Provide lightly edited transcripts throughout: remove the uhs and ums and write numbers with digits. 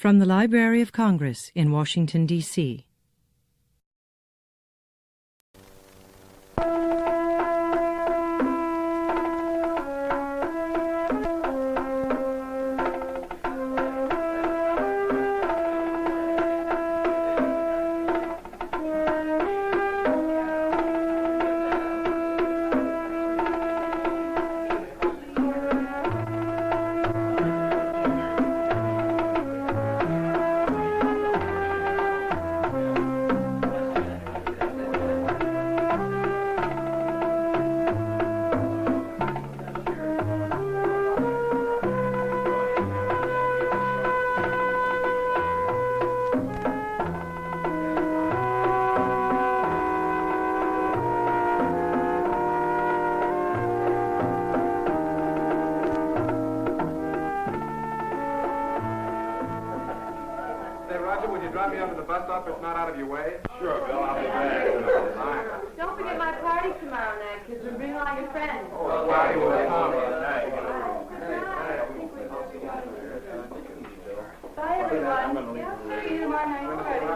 From the Library of Congress in Washington, D.C.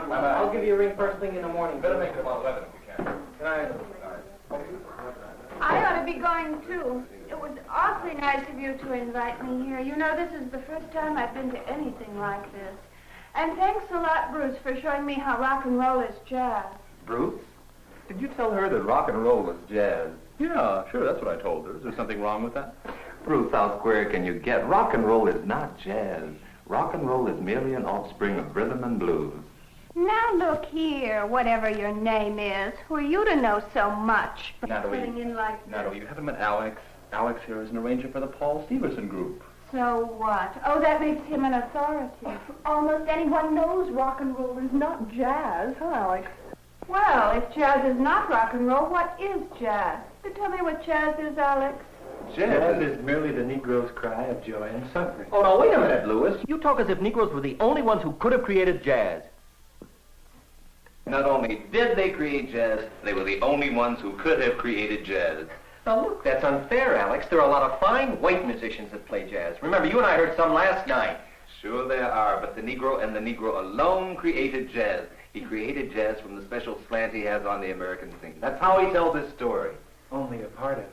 I'll give you a ring first thing in the morning. Better make it about 11 if you can. I ought to be going, too. It was awfully nice of you to invite me here. You know, this is the first time I've been to anything like this. And thanks a lot, Bruce, for showing me how rock and roll is jazz. Bruce? Did you tell her that rock and roll is jazz? Yeah, sure, that's what I told her. Is there something wrong with that? Bruce, how square can you get? Rock and roll is not jazz. Rock and roll is merely an offspring of rhythm and blues. Now look here, whatever your name is, who are you to know so much? Natalie, Putting in like this? Natalie, you haven't met Alex. Alex here is an arranger for the Paul Stevenson group. So what? Oh, that makes him an authority. Almost anyone knows rock and roll is not jazz, huh, Alex? Well, if jazz is not rock and roll, what is jazz? So tell me what jazz is, Alex. Jazz is merely the Negro's cry of joy and suffering. Oh, now, wait a minute, Lewis. You talk as if Negroes were the only ones who could have created jazz. Not only did they create jazz, they were the only ones who could have created jazz. Now, look, that's unfair, Alex. There are a lot of fine white musicians that play jazz. Remember, you and I heard some last night. Sure there are, but the Negro and the Negro alone created jazz. He created jazz from the special slant he has on the American scene. That's how he tells his story. Only a part of it.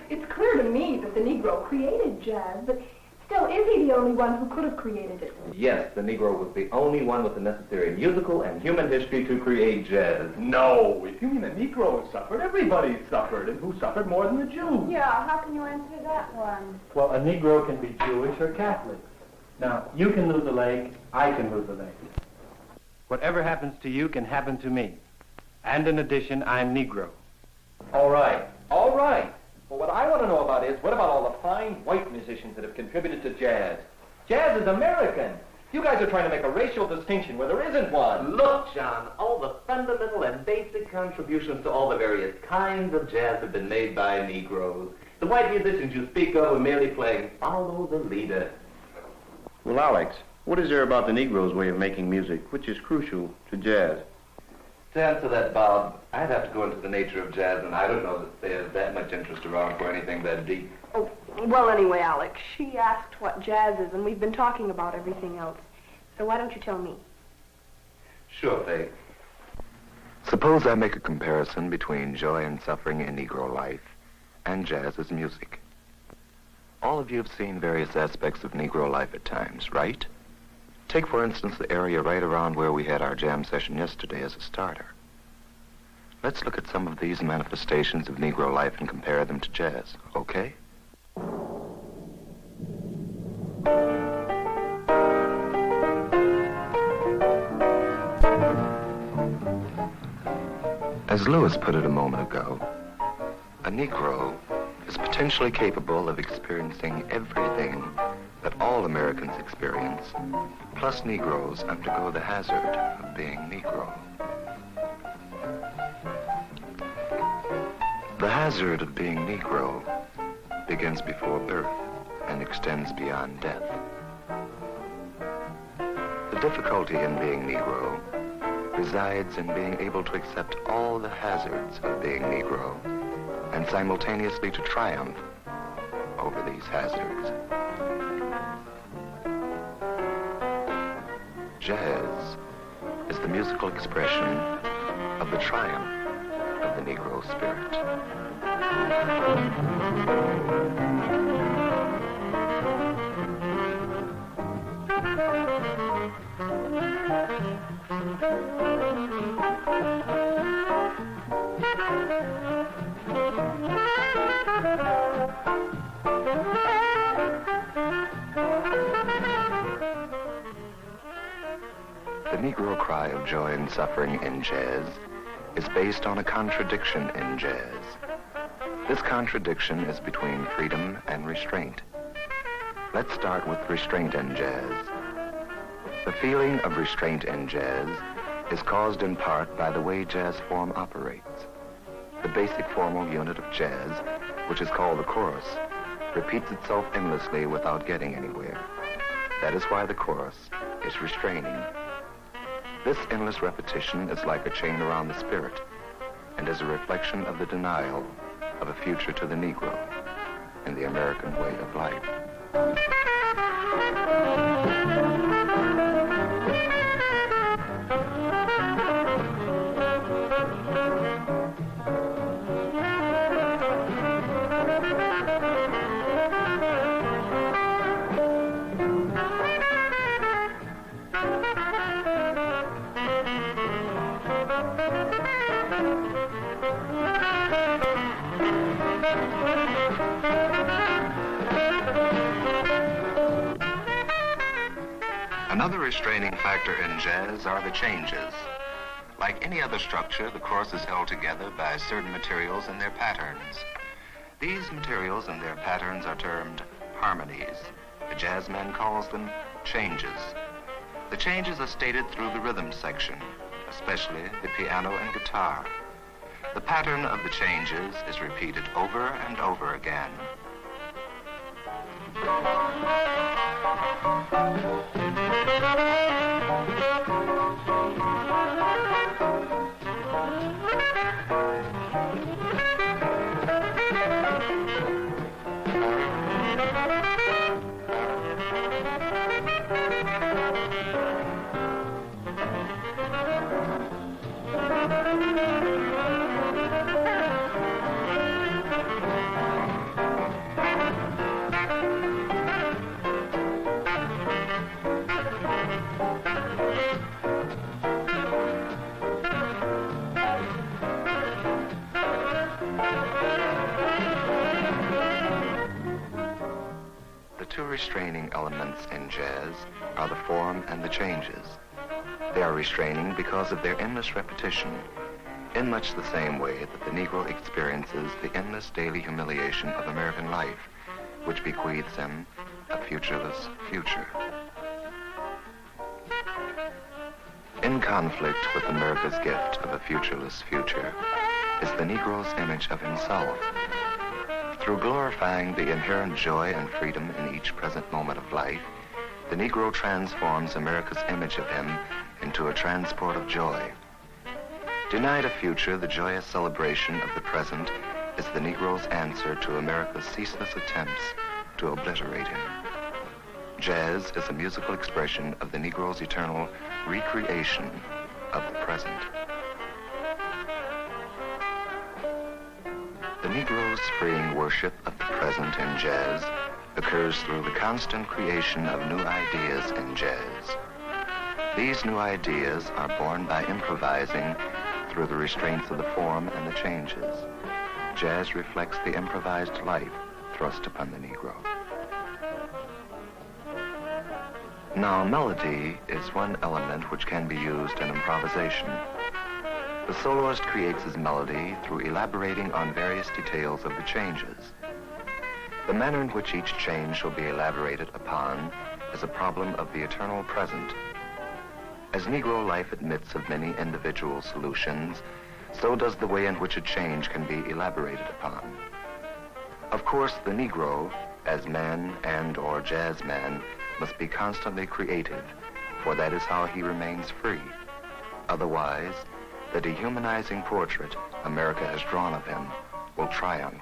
It's clear to me that the Negro created jazz, but still, is he the only one who could have created it? Yes, the Negro was the only one with the necessary musical and human history to create jazz. No, if you mean the Negro suffered, everybody suffered. And who suffered more than the Jews? Yeah, how can you answer that one? Well, a Negro can be Jewish or Catholic. Now, you can lose a leg, I can lose a leg. Whatever happens to you can happen to me. And in addition, I'm Negro. All right, all right. But what I want to know about is, what about all the fine white musicians that have contributed to jazz? Jazz is American. You guys are trying to make a racial distinction where there isn't one. Look, John, all the fundamental and basic contributions to all the various kinds of jazz have been made by Negroes. The white musicians you speak of are merely playing follow the leader. Well, Alex, what is there about the Negro's way of making music which is crucial to jazz? To answer that, Bob, I'd have to go into the nature of jazz, and I don't know that there's that much interest around for anything that deep. Oh, well, anyway, Alex, she asked what jazz is, and we've been talking about everything else. So why don't you tell me? Sure, Faye. Suppose I make a comparison between joy and suffering in Negro life and jazz as music. All of you have seen various aspects of Negro life at times, right? Take, for instance, the area right around where we had our jam session yesterday as a starter. Let's look at some of these manifestations of Negro life and compare them to jazz, okay? As Lewis put it a moment ago, a Negro is potentially capable of experiencing everything that all Americans experience, plus Negroes undergo the hazard of being Negro. The hazard of being Negro begins before birth and extends beyond death. The difficulty in being Negro resides in being able to accept all the hazards of being Negro and simultaneously to triumph over these hazards. Jazz is the musical expression of the triumph of the Negro spirit. The Negro cry of joy and suffering in jazz is based on a contradiction in jazz. This contradiction is between freedom and restraint. Let's start with restraint in jazz. The feeling of restraint in jazz is caused in part by the way jazz form operates. The basic formal unit of jazz, which is called the chorus, repeats itself endlessly without getting anywhere. That is why the chorus is restraining. This endless repetition is like a chain around the spirit and is a reflection of the denial of a future to the Negro in the American way of life. Another restraining factor in jazz are the changes. Like any other structure, the chorus is held together by certain materials and their patterns. These materials and their patterns are termed harmonies. The jazzman calls them changes. The changes are stated through the rhythm section, especially the piano and guitar. The pattern of the changes is repeated over and over again. Two restraining elements in jazz are the form and the changes. They are restraining because of their endless repetition, in much the same way that the Negro experiences the endless daily humiliation of American life, which bequeaths him a futureless future. In conflict with America's gift of a futureless future is the Negro's image of himself. Through glorifying the inherent joy and freedom in each present moment of life, the Negro transforms America's image of him into a transport of joy. Denied a future, the joyous celebration of the present is the Negro's answer to America's ceaseless attempts to obliterate him. Jazz is a musical expression of the Negro's eternal recreation of the present. The Negro's freeing worship of the present in jazz occurs through the constant creation of new ideas in jazz. These new ideas are born by improvising through the restraints of the form and the changes. Jazz reflects the improvised life thrust upon the Negro. Now, melody is one element which can be used in improvisation. The soloist creates his melody through elaborating on various details of the changes. The manner in which each change shall be elaborated upon is a problem of the eternal present. As Negro life admits of many individual solutions, so does the way in which a change can be elaborated upon. Of course, the Negro, as man and or jazz man, must be constantly creative, for that is how he remains free. Otherwise, the dehumanizing portrait America has drawn of him will triumph.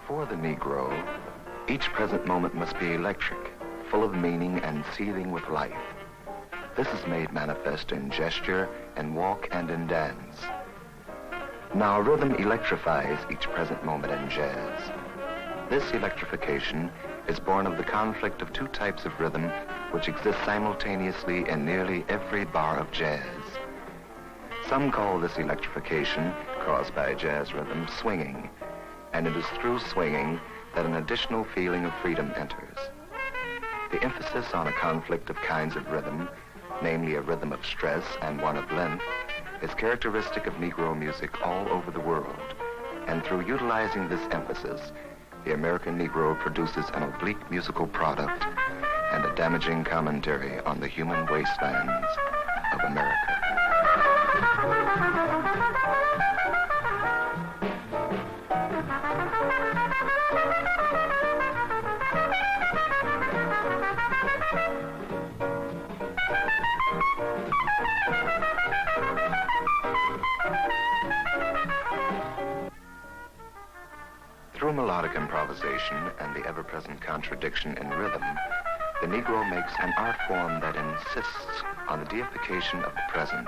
For the Negro, each present moment must be electric, full of meaning and seething with life. This is made manifest in gesture, in walk, and in dance. Now, rhythm electrifies each present moment in jazz. This electrification is born of the conflict of two types of rhythm which exist simultaneously in nearly every bar of jazz. Some call this electrification, caused by jazz rhythm, swinging, and it is through swinging that an additional feeling of freedom enters. The emphasis on a conflict of kinds of rhythm, namely a rhythm of stress and one of length, is characteristic of Negro music all over the world. And through utilizing this emphasis, the American Negro produces an oblique musical product and a damaging commentary on the human wastelands of America. Through melodic improvisation and the ever-present contradiction in rhythm, the Negro makes an art form that insists on the deification of the present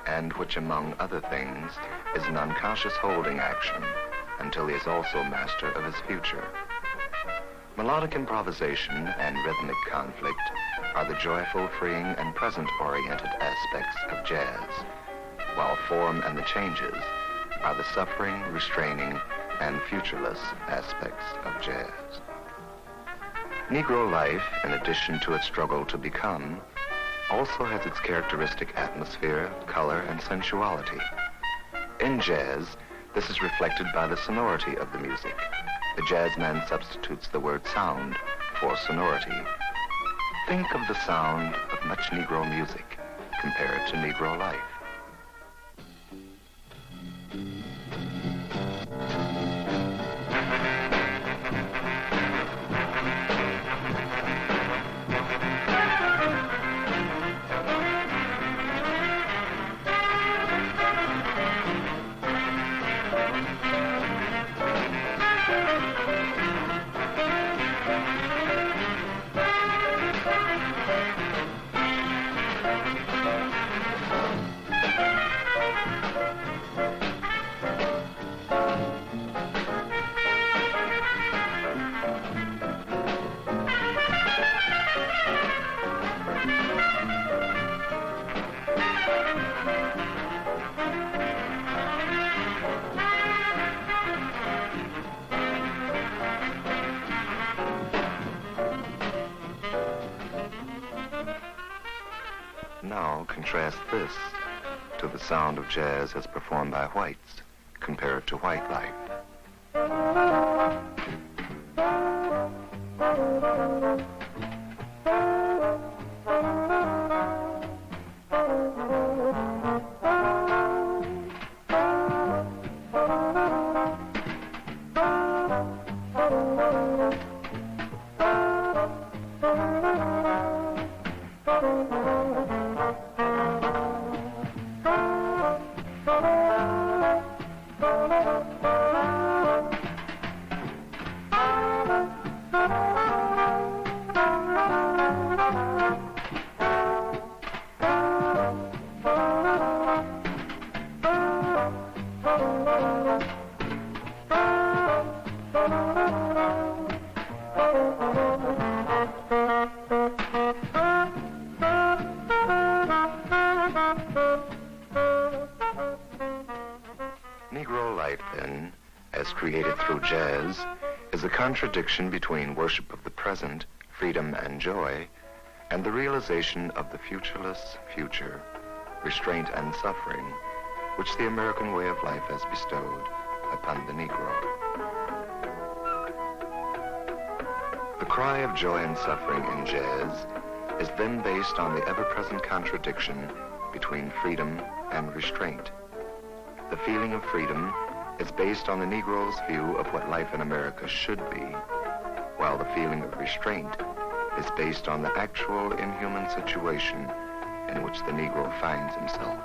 and which, among other things, is an unconscious holding action until he is also master of his future. Melodic improvisation and rhythmic conflict are the joyful, freeing, and present-oriented aspects of jazz, while form and the changes are the suffering, restraining, and futureless aspects of jazz. Negro life, in addition to its struggle to become, also has its characteristic atmosphere, color, and sensuality. In jazz, this is reflected by the sonority of the music. The jazzman substitutes the word sound for sonority. Think of the sound of much Negro music compared to Negro life. Now contrast this to the sound of jazz as performed by whites, compared to white life. Negro life, then, as created through jazz, is a contradiction between worship of the present, freedom and joy, and the realization of the futureless future, restraint and suffering, which the American way of life has bestowed upon the Negro. The cry of joy and suffering in jazz is then based on the ever-present contradiction between freedom and restraint. The feeling of freedom is based on the Negro's view of what life in America should be, while the feeling of restraint is based on the actual inhuman situation in which the Negro finds himself.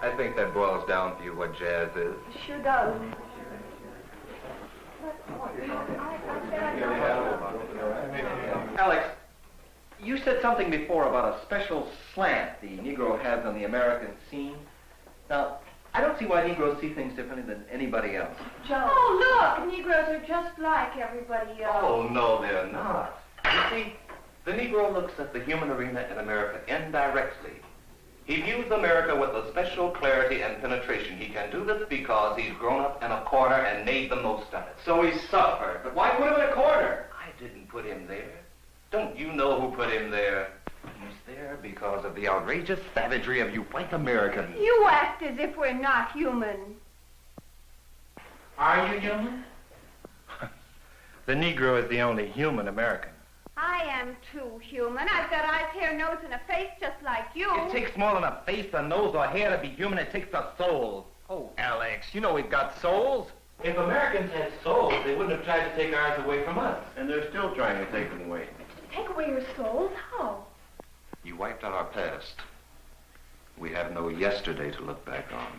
I think that boils down to you what jazz is. It sure does. Alex, you said something before about a special slant the Negro has on the American scene. Now, I don't see why Negroes see things differently than anybody else. Joe. Oh, look, Negroes are just like everybody else. Oh, no, they're not. You see, the Negro looks at the human arena in America indirectly. He views America with a special clarity and penetration. He can do this because he's grown up in a corner and made the most of it. So he suffered, but why put him in a corner? I didn't put him there. Don't you know who put him there? He's there because of the outrageous savagery of you white Americans. You act as if we're not human. Are you human? The Negro is the only human American. I am too human. I've got eyes, hair, nose, and a face just like you. It takes more than a face, a nose, or hair to be human. It takes a soul. Oh, Alex, you know we've got souls. If Americans had souls, they wouldn't have tried to take ours away from us. And they're still trying to take them away. Take away your souls? How? You wiped out our past. We have no yesterday to look back on.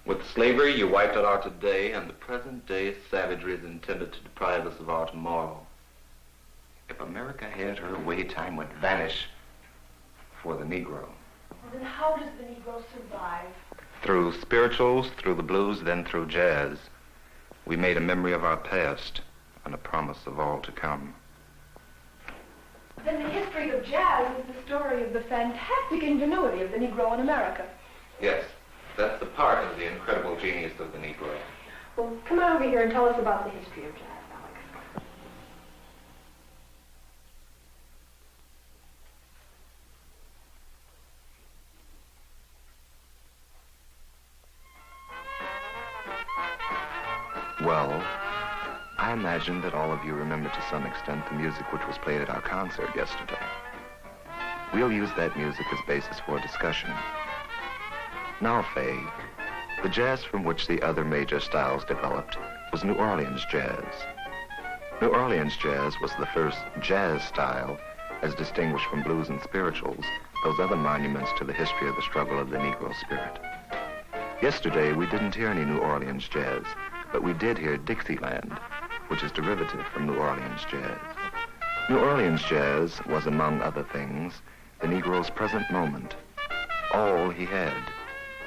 With slavery, you wiped out our today, and the present day savagery is intended to deprive us of our tomorrow. If America had her way, time would vanish for the Negro. Well, then how does the Negro survive? Through spirituals, through the blues, then through jazz, we made a memory of our past and a promise of all to come. Then the history of jazz is the story of the fantastic ingenuity of the Negro in America. Yes, that's the part of the incredible genius of the Negro. Well, come on over here and tell us about the history of jazz, Alex. Well, I imagine that all of you remember to some extent the music which was played at our concert yesterday. We'll use that music as basis for discussion. Now, Faye, the jazz from which the other major styles developed was New Orleans jazz. New Orleans jazz was the first jazz style, as distinguished from blues and spirituals, those other monuments to the history of the struggle of the Negro spirit. Yesterday, we didn't hear any New Orleans jazz, but we did hear Dixieland, which is derivative from New Orleans jazz. New Orleans jazz was, among other things, the Negro's present moment, all he had,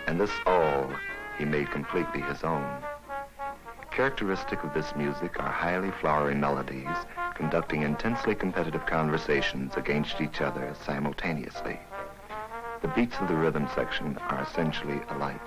and this all he made completely his own. Characteristic of this music are highly flowery melodies conducting intensely competitive conversations against each other simultaneously. The beats of the rhythm section are essentially alike.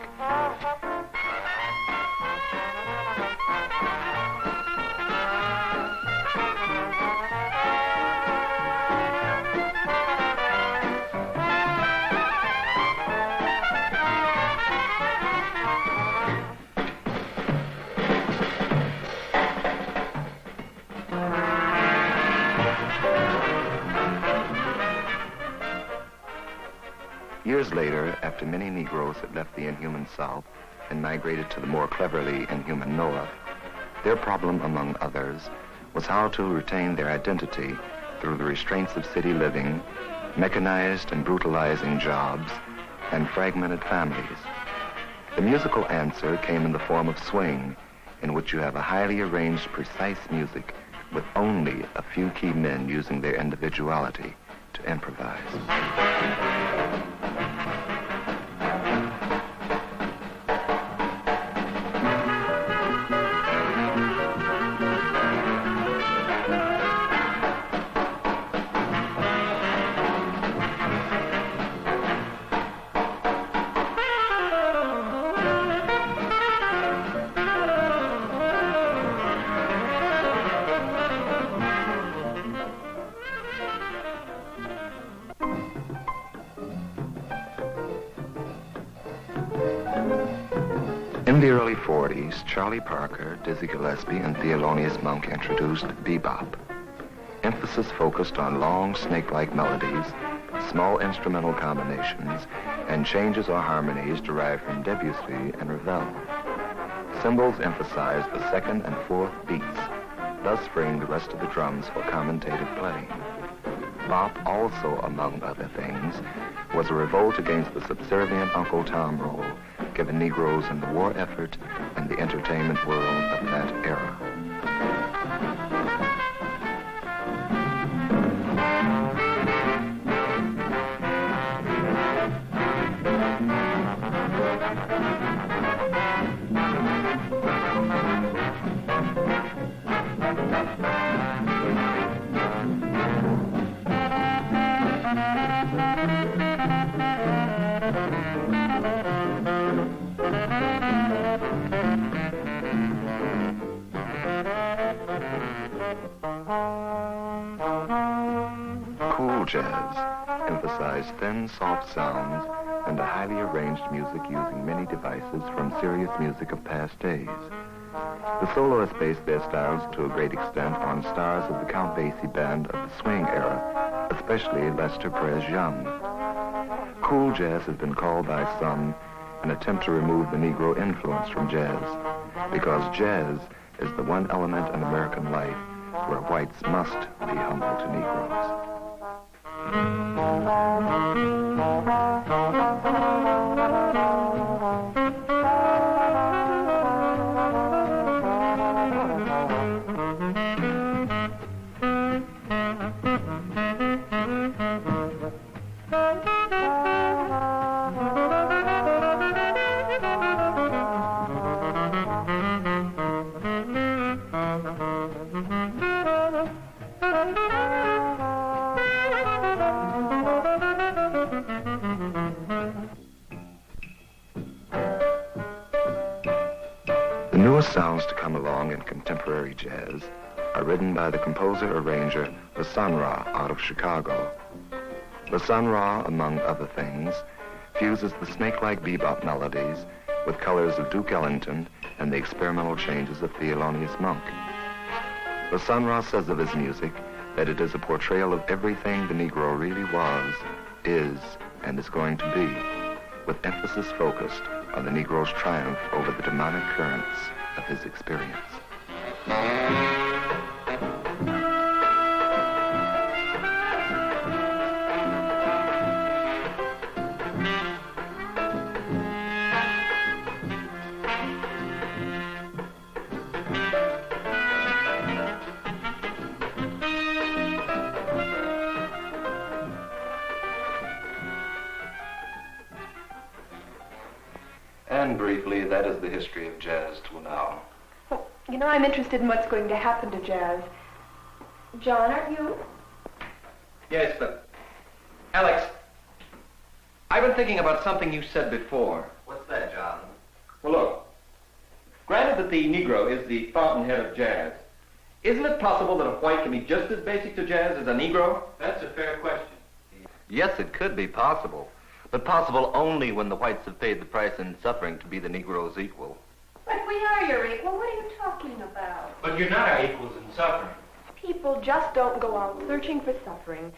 Years later, after many Negroes had left the inhuman South and migrated to the more cleverly inhuman North, their problem, among others, was how to retain their identity through the restraints of city living, mechanized and brutalizing jobs, and fragmented families. The musical answer came in the form of swing, in which you have a highly arranged, precise music with only a few key men using their individuality to improvise. In the early 40s, Charlie Parker, Dizzy Gillespie, and Thelonious Monk introduced bebop. Emphasis focused on long, snake-like melodies, small instrumental combinations, and changes or harmonies derived from Debussy and Ravel. Cymbals emphasized the second and fourth beats, thus freeing the rest of the drums for commentative playing. Bop also, among other things, was a revolt against the subservient Uncle Tom role given Negroes in the war effort and the entertainment world of that era. Cool jazz emphasized thin, soft sounds and a highly arranged music using many devices from serious music of past days. The soloists based their styles to a great extent on stars of the Count Basie band of the swing era, especially Lester Perez Young. Cool jazz has been called by some an attempt to remove the Negro influence from jazz, because jazz is the one element in American life where whites must be humble to Negroes. The newest sounds to come along in contemporary jazz are written by the composer-arranger the Sun Ra out of Chicago. The Sun Ra, among other things, fuses the snake-like bebop melodies with colors of Duke Ellington and the experimental changes of Thelonious Monk. The Sun Ra says of his music that it is a portrayal of everything the Negro really was, is, and is going to be, with emphasis focused on the Negro's triumph over the demonic currents of his experience. And briefly, that is the history of jazz till now. Well, you know, I'm interested in what's going to happen to jazz. John, aren't you? Yes, but... Alex, I've been thinking about something you said before. What's that, John? Well, look. Granted that the Negro is the fountainhead of jazz, isn't it possible that a white can be just as basic to jazz as a Negro? That's a fair question. Yes, it could be possible, but possible only when the whites have paid the price in suffering to be the Negro's equal. But we are your equal. What are you talking about? But you're not our equals in suffering. People just don't go out searching for suffering.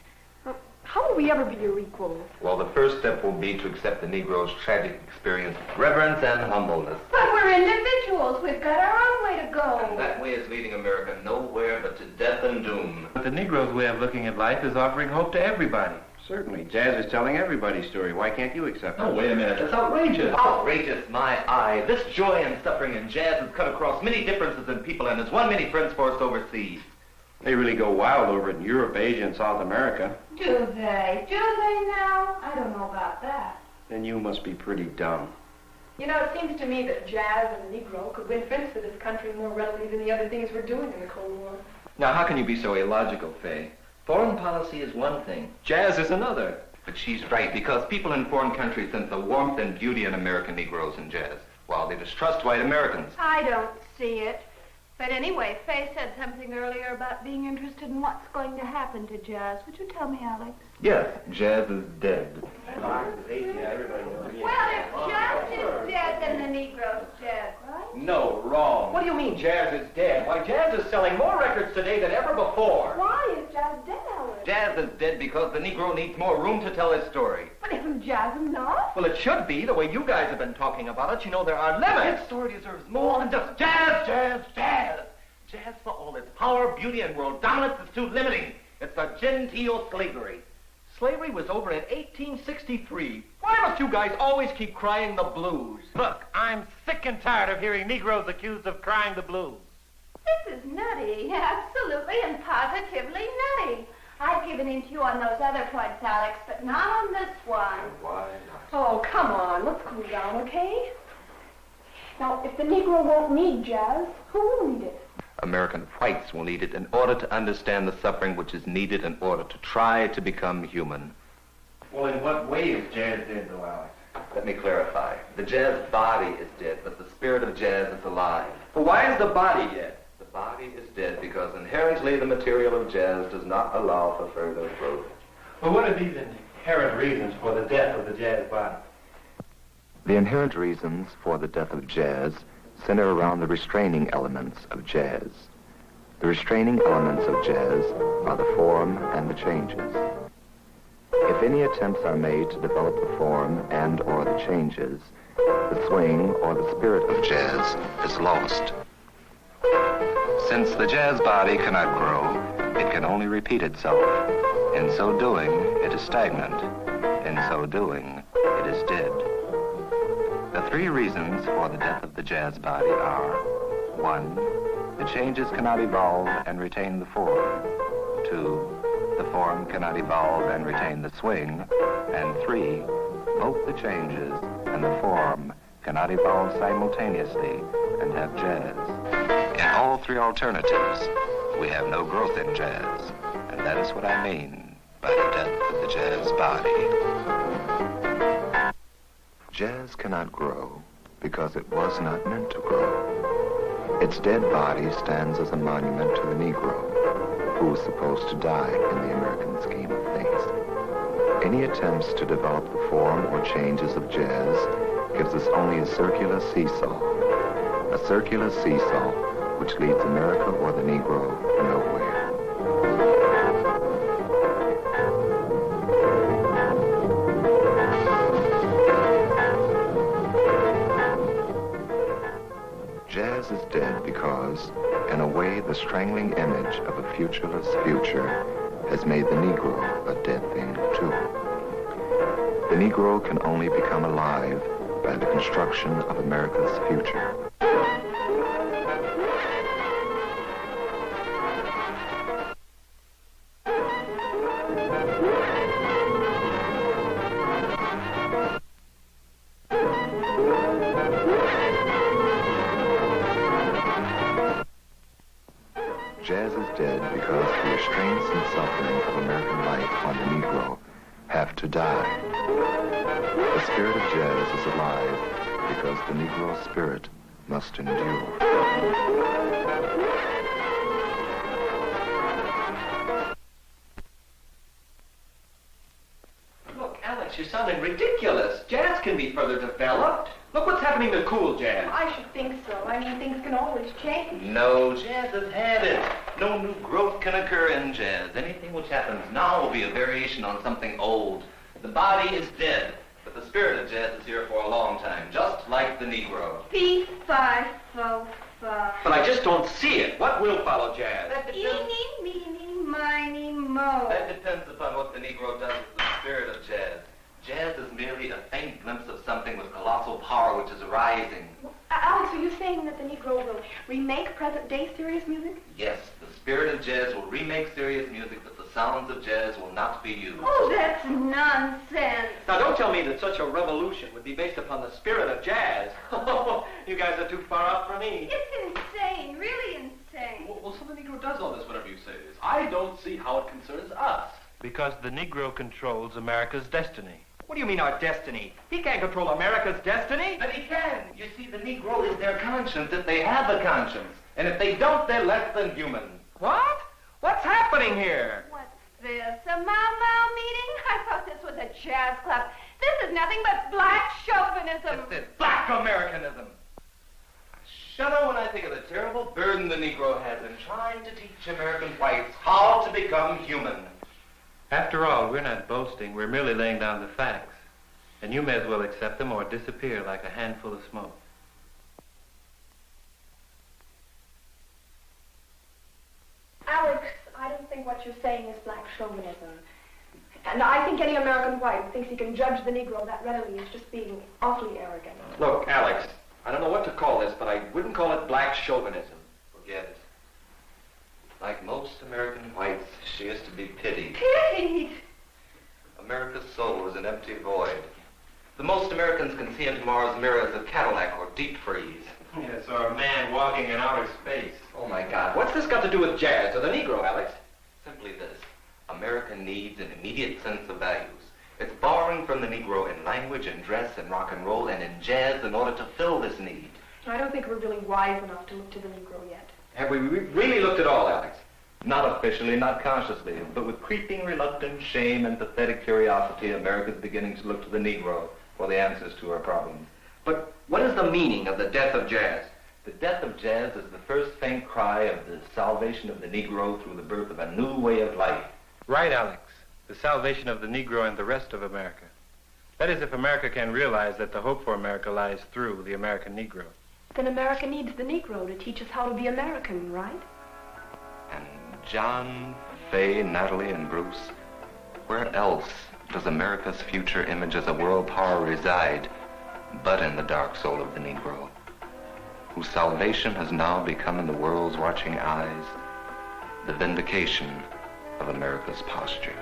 How will we ever be your equals? Well, the first step will be to accept the Negro's tragic experience with reverence and humbleness. But we're individuals. We've got our own way to go. And that way is leading America nowhere but to death and doom. But the Negro's way of looking at life is offering hope to everybody. Certainly. Jazz is telling everybody's story. Why can't you accept it? Oh, wait a minute. That's outrageous. Outrageous, my eye. This joy and suffering in jazz has cut across many differences in people and has won many friends for us overseas. They really go wild over in Europe, Asia, and South America. Do they? Do they now? I don't know about that. Then you must be pretty dumb. You know, it seems to me that jazz and the Negro could win friends for this country more readily than the other things we're doing in the Cold War. Now, how can you be so illogical, Faye? Foreign policy is one thing. Jazz is another. But she's right, because people in foreign countries sense the warmth and beauty in American Negroes in jazz, while they distrust white Americans. I don't see it. But anyway, Faye said something earlier about being interested in what's going to happen to jazz. Would you tell me, Alex? Yes, jazz is dead. Well, if jazz is dead, then the Negro's dead. What do you mean jazz is dead? Why, jazz is selling more records today than ever before. Why is jazz dead, Alice? Jazz is dead because the Negro needs more room to tell his story. But isn't jazz enough? Well, it should be, the way you guys have been talking about it. You know there are limits. His story deserves more than just jazz, jazz, jazz. Jazz, for all its power, beauty, and world dominance, is too limiting. It's a genteel slavery. Slavery was over in 1863. Why must you guys always keep crying the blues? Look, I'm sick and tired of hearing Negroes accused of crying the blues. This is nutty, absolutely and positively nutty. I've given in to you on those other points, Alex, but not on this one. Why not? Oh, come on. Let's cool down, okay? Now, if the Negro won't need jazz, who will need it? American whites will need it in order to understand the suffering which is needed in order to try to become human. Well, in what way is jazz dead, though, Alex? Let me clarify. The jazz body is dead, but the spirit of jazz is alive. Well, why is the body dead? The body is dead because inherently the material of jazz does not allow for further growth. Well, what are these inherent reasons for the death of the jazz body? The inherent reasons for the death of jazz center around the restraining elements of jazz. The restraining elements of jazz are the form and the changes. If any attempts are made to develop the form and or the changes, the swing or the spirit of jazz is lost. Since the jazz body cannot grow, it can only repeat itself. In so doing, it is stagnant. In so doing, it is dead. The three reasons for the death of the jazz body are: 1, the changes cannot evolve and retain the form. 2, the form cannot evolve and retain the swing. And 3, both the changes and the form cannot evolve simultaneously and have jazz. In all three alternatives, we have no growth in jazz, and that is what I mean by the death of the jazz body. Jazz cannot grow because it was not meant to grow. Its dead body stands as a monument to the Negro, who was supposed to die in the American scheme of things. Any attempts to develop the form or changes of jazz gives us only a circular seesaw which leads America or the Negro nowhere. Jazz is dead because, in a way, the strangling image of a futureless future has made the Negro a dead thing, too. The Negro can only become alive by the construction of America's future. Jazz is dead because the restraints and suffering of American life on the Negro have to die. The spirit of jazz is alive because the Negro spirit must endure. Look, Alex, you're sounding ridiculous. Jazz can be further developed. Look what's happening to cool jazz. I should think so. I mean, things can always change. No, jazz has had it. No new growth can occur in jazz. Anything which happens now will be a variation on something old. The body is dead, but the spirit of jazz is here for a long time, just like the Negro. Fee, fi, fo, fa. But I just don't see it. What will follow jazz? Eeny, meeny, miny, mo. That depends upon what the Negro does with the spirit of jazz. Jazz is merely a faint glimpse of something with colossal power which is arising. Alex, are you saying that the Negro will remake present-day serious music? Yes, the spirit of jazz will remake serious music, but the sounds of jazz will not be used. Oh, that's nonsense. Now, don't tell me that such a revolution would be based upon the spirit of jazz. You guys are too far out for me. It's insane, really insane. Well, so the Negro does all this, whatever you say it is. I don't see how it concerns us. Because the Negro controls America's destiny. What do you mean, our destiny? He can't control America's destiny. But he can. You see, the Negro is their conscience if they have a conscience. And if they don't, they're less than human. What? What's happening here? What's this, a Mau meeting? I thought this was a jazz club. This is nothing but black chauvinism. That's it. Black Americanism. shudder when I think of the terrible burden the Negro has in trying to teach American whites how to become human. After all, we're not boasting. We're merely laying down the facts. And you may as well accept them or disappear like a handful of smoke. Alex, I don't think what you're saying is black chauvinism. And I think any American white who thinks he can judge the Negro that readily is just being awfully arrogant. Look, Alex, I don't know what to call this, but I wouldn't call it black chauvinism. Forget it. Like most American whites, she is to be pitied. Pitied? America's soul is an empty void. The most Americans can see in tomorrow's mirror is a Cadillac or deep freeze. Yes, or a man walking in outer space. Oh, my God. What's this got to do with jazz or the Negro, Alex? Simply this. America needs an immediate sense of values. It's borrowing from the Negro in language and dress and rock and roll and in jazz in order to fill this need. I don't think we're really wise enough to look to the Negro yet. Have we really looked at all, Alex? Not officially, not consciously, but with creeping reluctance, shame, and pathetic curiosity, America's beginning to look to the Negro for the answers to her problems. But what is the meaning of the death of jazz? The death of jazz is the first faint cry of the salvation of the Negro through the birth of a new way of life. Right, Alex. The salvation of the Negro and the rest of America. That is, if America can realize that the hope for America lies through the American Negro. Then America needs the Negro to teach us how to be American, right? And John, Fay, Natalie, and Bruce, where else does America's future image as a world power reside but in the dark soul of the Negro, whose salvation has now become in the world's watching eyes the vindication of America's posture?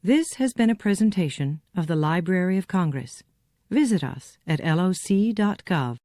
This has been a presentation of the Library of Congress. Visit us at loc.gov.